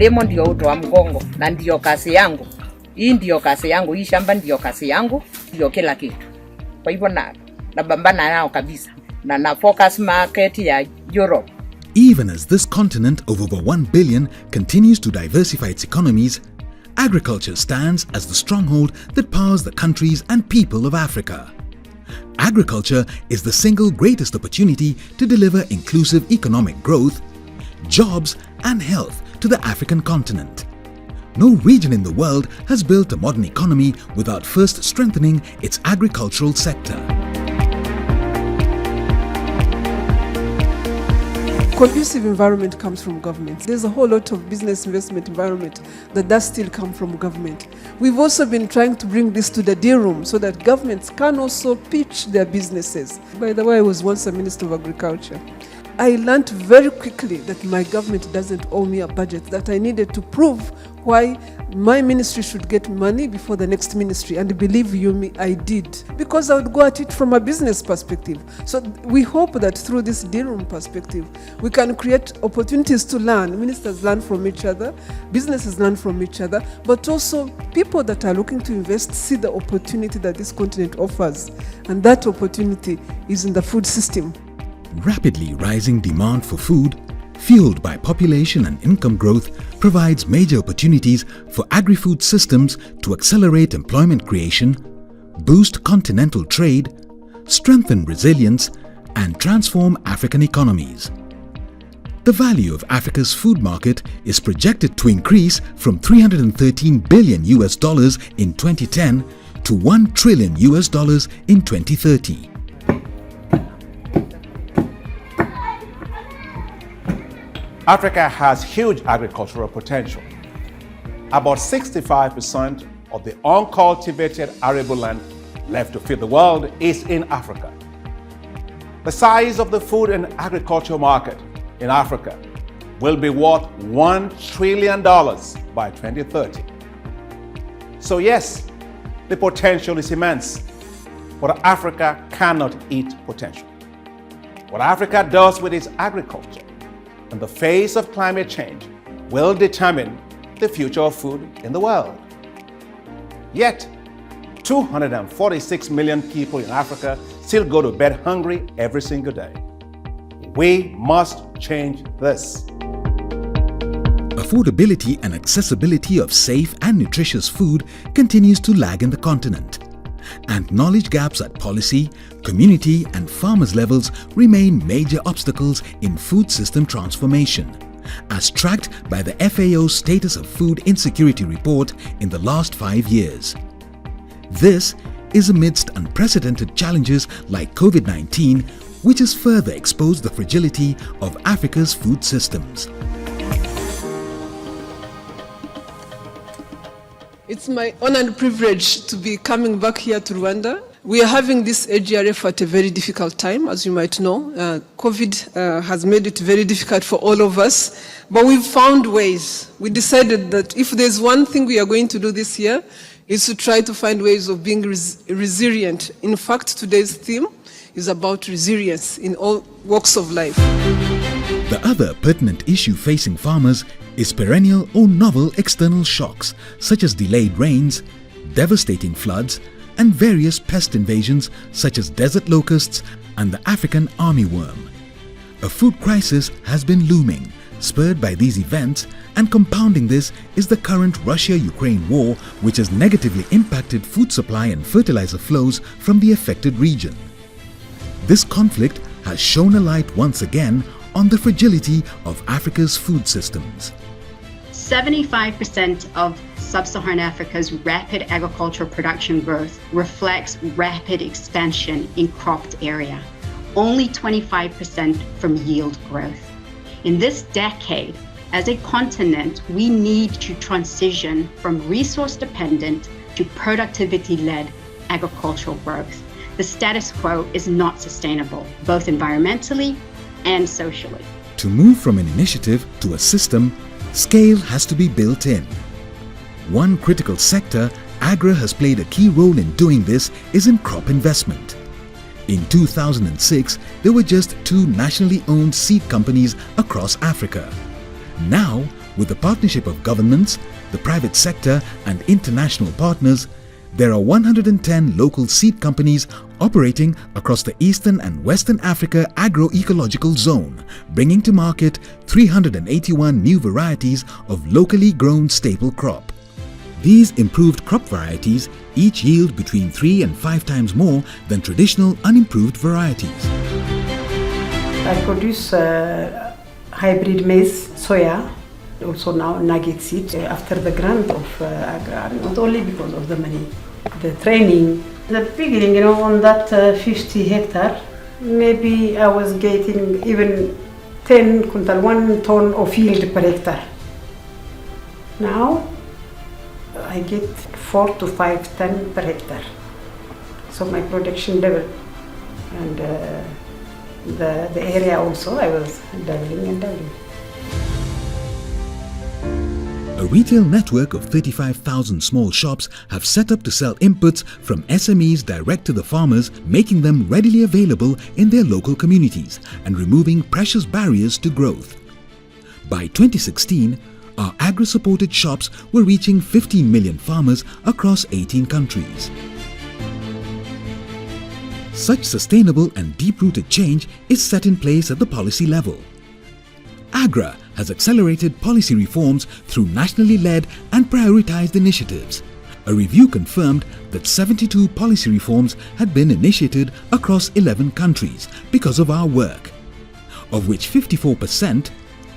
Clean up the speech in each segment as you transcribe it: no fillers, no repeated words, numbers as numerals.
mlimo ndio uto wa mgongo na ndio kazi yangu. Hii ndio kazi yangu, hii shamba ndio kazi yangu, ndio kila kitu. Kwa hivyo nabambana nao kabisa na na focus market ya Europe. Even as this continent of over 1 billion continues to diversify its economies, agriculture stands as the stronghold that powers the countries and people of Africa. Agriculture is the single greatest opportunity to deliver inclusive economic growth, jobs and health to the African continent. No region in the world has built a modern economy without first strengthening its agricultural sector. Conducive environment comes from government. There's a whole lot of business investment environment that does still come from government. We've also been trying to bring this to the deal room so that governments can also pitch their businesses. By the way, I was once a Minister of Agriculture. I learned very quickly that my government doesn't owe me a budget, that I needed to prove why my ministry should get money before the next ministry. And believe you me, I did. Because I would go at it from a business perspective. So we hope that through this deal room perspective, we can create opportunities to learn. Ministers learn from each other, businesses learn from each other, but also people that are looking to invest see the opportunity that this continent offers. And that opportunity is in the food system. Rapidly rising demand for food, fueled by population and income growth, provides major opportunities for agri-food systems to accelerate employment creation, boost continental trade, strengthen resilience, and transform African economies. The value of Africa's food market is projected to increase from $313 billion in 2010 to $1 trillion in 2030. Africa has huge agricultural potential. About 65% of the uncultivated arable land left to feed the world is in Africa. The size of the food and agriculture market in Africa will be worth $1 trillion by 2030. So yes, the potential is immense, but Africa cannot eat potential. What Africa does with its agriculture in the face of climate change will determine the future of food in the world. Yet, 246 million people in Africa still go to bed hungry every single day. We must change this. Affordability and accessibility of safe and nutritious food continues to lag in the continent, and knowledge gaps at policy, community and farmers levels remain major obstacles in food system transformation, as tracked by the FAO's Status of Food Insecurity report in the last 5 years. This is amidst unprecedented challenges like COVID-19, which has further exposed the fragility of Africa's food systems. It's my honor and privilege to be coming back here to Rwanda. We are having this AGRF at a very difficult time, as you might know. COVID has made it very difficult for all of us, but we've found ways. We decided that if there's one thing we are going to do this year, is to try to find ways of being resilient. In fact, today's theme is about resilience in all walks of life. The other pertinent issue facing farmers is perennial or novel external shocks such as delayed rains, devastating floods, and various pest invasions such as desert locusts and the African armyworm. A food crisis has been looming, spurred by these events, and compounding this is the current Russia-Ukraine war, which has negatively impacted food supply and fertilizer flows from the affected region. This conflict has shone a light once again on the fragility of Africa's food systems. 75% of sub-Saharan Africa's rapid agricultural production growth reflects rapid expansion in cropped area, only 25% from yield growth. In this decade, as a continent, we need to transition from resource-dependent to productivity-led agricultural growth. The status quo is not sustainable, both environmentally and socially. To move from an initiative to a system, scale has to be built in. One critical sector AGRA has played a key role in doing this is in crop investment. In 2006, there were just 2 nationally owned seed companies across Africa. Now, With the partnership of governments, the private sector and international partners, there are 110 local seed companies operating across the Eastern and Western Africa Agroecological Zone, bringing to market 381 new varieties of locally grown staple crop. These improved crop varieties each yield between 3 and 5 times more than traditional unimproved varieties. I produce hybrid maize, soya, also now nugget seed after the grant of Agra, not only because of the money, the training. The beginning, on that 50 hectare, maybe I was getting even 10 quintal, 1 ton of yield per hectare. Now I get 4 to 5 ton per hectare. So my production doubled, and the area also I was doubling and doubling. A retail network of 35,000 small shops have set up to sell inputs from SMEs direct to the farmers, making them readily available in their local communities and removing precious barriers to growth. By 2016, our agri-supported shops were reaching 15 million farmers across 18 countries. Such sustainable and deep-rooted change is set in place at the policy level. AGRA has accelerated policy reforms through nationally led and prioritized initiatives. A review confirmed that 72 policy reforms had been initiated across 11 countries because of our work, of which 54%,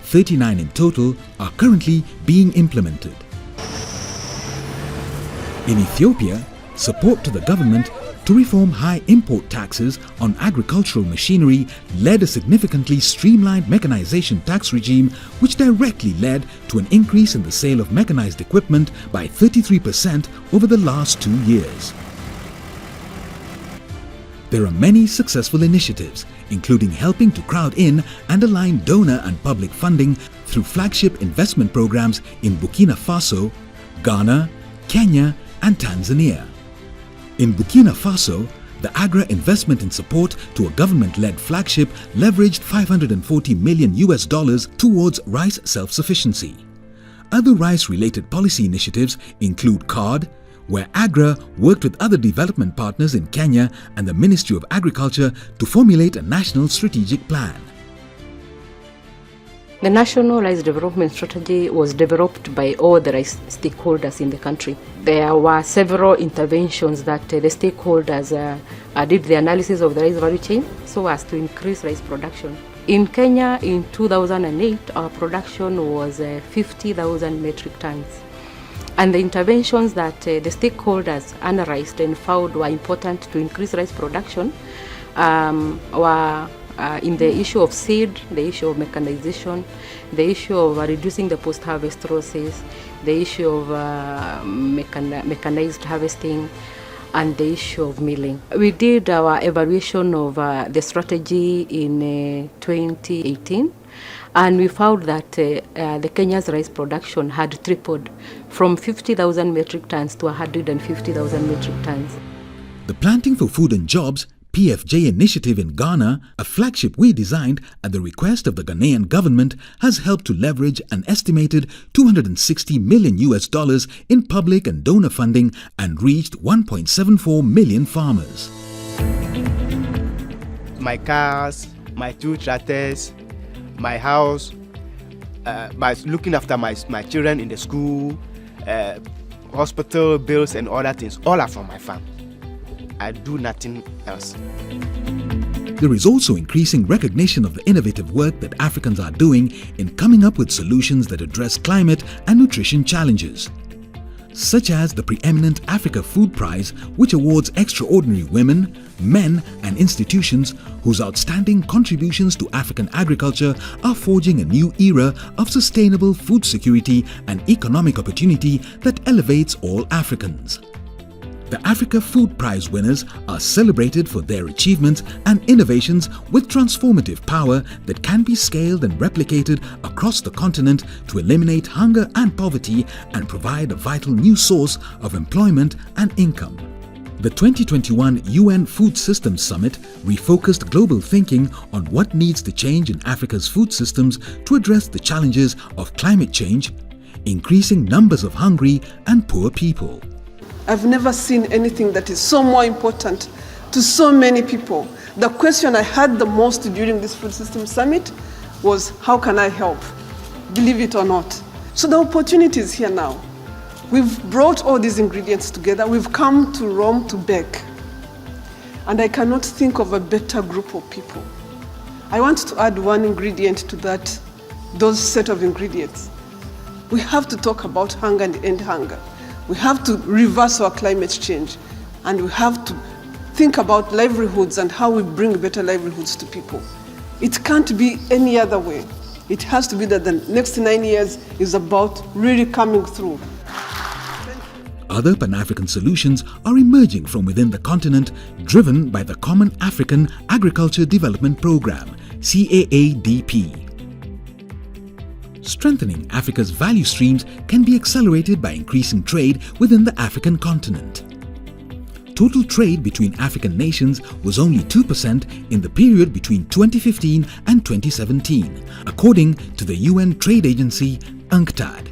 39 in total, are currently being implemented. In Ethiopia, support to the government to reform high import taxes on agricultural machinery led a significantly streamlined mechanization tax regime, which directly led to an increase in the sale of mechanized equipment by 33% over the last 2 years. There are many successful initiatives, including helping to crowd in and align donor and public funding through flagship investment programs in Burkina Faso, Ghana, Kenya, and Tanzania. In Burkina Faso, the AGRA investment in support to a government-led flagship leveraged $540 million towards rice self-sufficiency. Other rice-related policy initiatives include CARD, where AGRA worked with other development partners in Kenya and the Ministry of Agriculture to formulate a national strategic plan. The National Rice Development Strategy was developed by all the rice stakeholders in the country. There were several interventions that the stakeholders did the analysis of the rice value chain so as to increase rice production. In Kenya in 2008, our production was 50,000 metric tons. And the interventions that the stakeholders analyzed and found were important to increase rice production were in the issue of seed, the issue of mechanization, the issue of reducing the post-harvest losses, the issue of mechanized harvesting, and the issue of milling. We did our evaluation of the strategy in 2018, and we found that the Kenya's rice production had tripled from 50,000 metric tons to 150,000 metric tons. The Planting for Food and Jobs PFJ initiative in Ghana, a flagship we designed at the request of the Ghanaian government, has helped to leverage an estimated $260 million in public and donor funding and reached 1.74 million farmers. My cars, my 2 tractors, my house, by looking after my children in the school, hospital bills and other things, all are from my farm. I do nothing else. There is also increasing recognition of the innovative work that Africans are doing in coming up with solutions that address climate and nutrition challenges, such as the preeminent Africa Food Prize, which awards extraordinary women, men and institutions whose outstanding contributions to African agriculture are forging a new era of sustainable food security and economic opportunity that elevates all Africans. The Africa Food Prize winners are celebrated for their achievements and innovations with transformative power that can be scaled and replicated across the continent to eliminate hunger and poverty and provide a vital new source of employment and income. The 2021 UN Food Systems Summit refocused global thinking on what needs to change in Africa's food systems to address the challenges of climate change, increasing numbers of hungry and poor people. I've never seen anything that is so more important to so many people. The question I had the most during this Food Systems Summit was, how can I help? Believe it or not. So the opportunity is here now. We've brought all these ingredients together. We've come to Rome to beg. And I cannot think of a better group of people. I want to add one ingredient to those set of ingredients. We have to talk about hunger and end hunger. We have to reverse our climate change. And we have to think about livelihoods and how we bring better livelihoods to people. It can't be any other way. It has to be that the next 9 years is about really coming through. Other Pan-African solutions are emerging from within the continent, driven by the Common African Agriculture Development Programme, CAADP. Strengthening Africa's value streams can be accelerated by increasing trade within the African continent. Total trade between African nations was only 2% in the period between 2015 and 2017, according to the UN trade agency UNCTAD.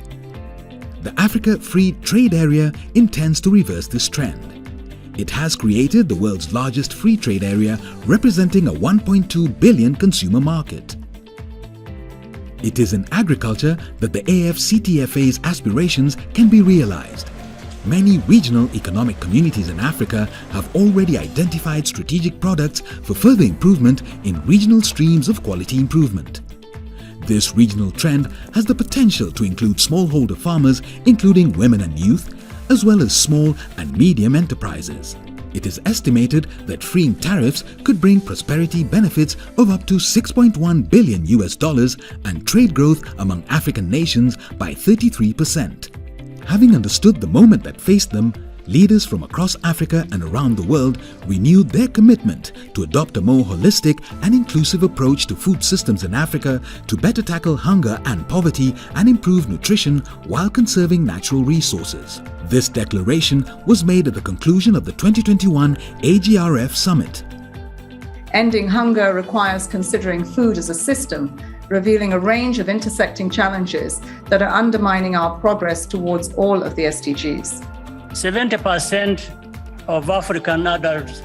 The Africa Free Trade Area intends to reverse this trend. It has created the world's largest free trade area, representing a 1.2 billion consumer market. It is in agriculture that the AfCTFA's aspirations can be realized. Many regional economic communities in Africa have already identified strategic products for further improvement in regional streams of quality improvement. This regional trend has the potential to include smallholder farmers, including women and youth, as well as small and medium enterprises. It is estimated that freeing tariffs could bring prosperity benefits of up to $6.1 billion and trade growth among African nations by 33%. Having understood the moment that faced them, leaders from across Africa and around the world renewed their commitment to adopt a more holistic and inclusive approach to food systems in Africa to better tackle hunger and poverty and improve nutrition while conserving natural resources. This declaration was made at the conclusion of the 2021 AGRF Summit. Ending hunger requires considering food as a system, revealing a range of intersecting challenges that are undermining our progress towards all of the SDGs. 70% of African adults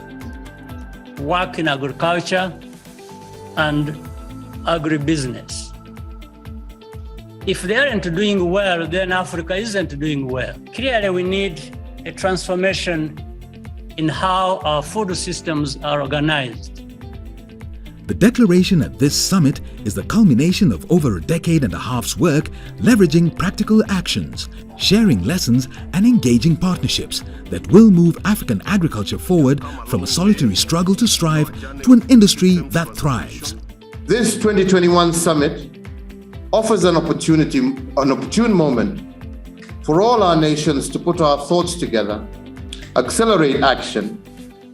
work in agriculture and agribusiness. If they aren't doing well, then Africa isn't doing well. Clearly, we need a transformation in how our food systems are organized. The declaration at this summit is the culmination of over a decade and a half's work, leveraging practical actions, sharing lessons and engaging partnerships that will move African agriculture forward from a solitary struggle to strive to an industry that thrives. This 2021 summit offers an opportune moment for all our nations to put our thoughts together, accelerate action,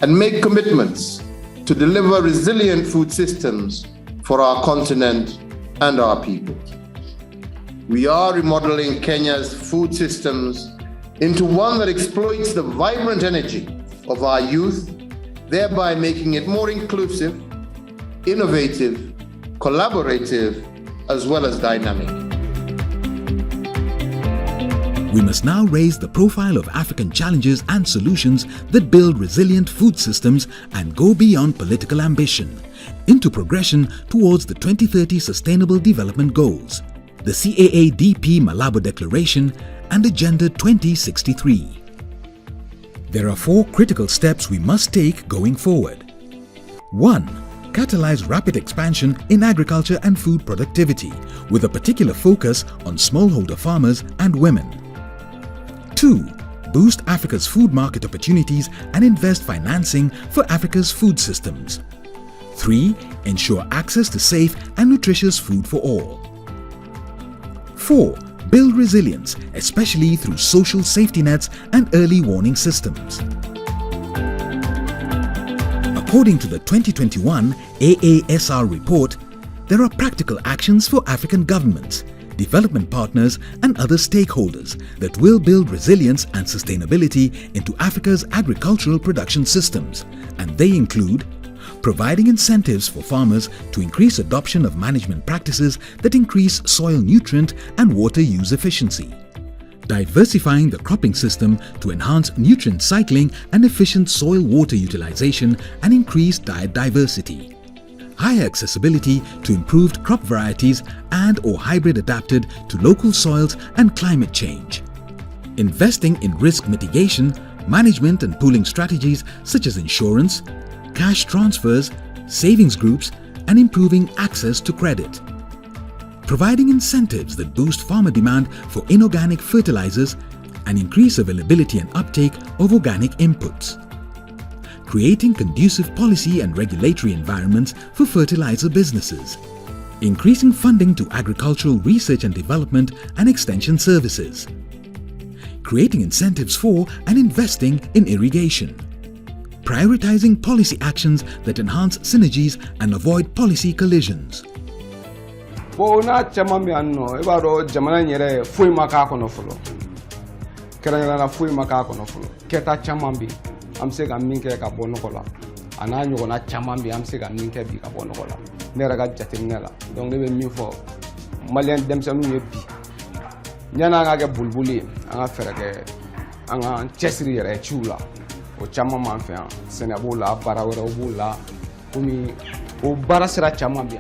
and make commitments to deliver resilient food systems for our continent and our people. We are remodeling Kenya's food systems into one that exploits the vibrant energy of our youth, thereby making it more inclusive, innovative, collaborative, as well as dynamic. We must now raise the profile of African challenges and solutions that build resilient food systems and go beyond political ambition into progression towards the 2030 Sustainable Development Goals, the CAADP Malabo Declaration, and Agenda 2063. There are 4 critical steps we must take going forward. 1. Catalyze rapid expansion in agriculture and food productivity, with a particular focus on smallholder farmers and women. 2. Boost Africa's food market opportunities and invest financing for Africa's food systems. 3. Ensure access to safe and nutritious food for all. 4. Build resilience, especially through social safety nets and early warning systems. According to the 2021 AASR report, there are practical actions for African governments, development partners and other stakeholders that will build resilience and sustainability into Africa's agricultural production systems, and they include providing incentives for farmers to increase adoption of management practices that increase soil nutrient and water use efficiency, diversifying the cropping system to enhance nutrient cycling and efficient soil water utilization and increase diet diversity, higher accessibility to improved crop varieties and/or hybrid adapted to local soils and climate change, investing in risk mitigation, management and pooling strategies such as insurance, cash transfers, savings groups, and improving access to credit, providing incentives that boost farmer demand for inorganic fertilizers and increase availability and uptake of organic inputs, creating conducive policy and regulatory environments for fertilizer businesses, increasing funding to agricultural research and development and extension services, creating incentives for and investing in irrigation, prioritizing policy actions that enhance synergies and avoid policy collisions. Bona chamami anno ebaro jamana nyere fui makako no fulo. Kerana na fui makako no fulo. Keta chamambi amse ga minke ka bono kola. Ana nyogo na chamambi amse ga minke bi ka bono kola. Nera ga jatinela. Donc lebe mi fo malien dem sanu yebi. Nyana ga ke bulbuli anga ferage anga chesri yere chula. O chamama fa senabula barawera obula kumi o bara sira chamambi.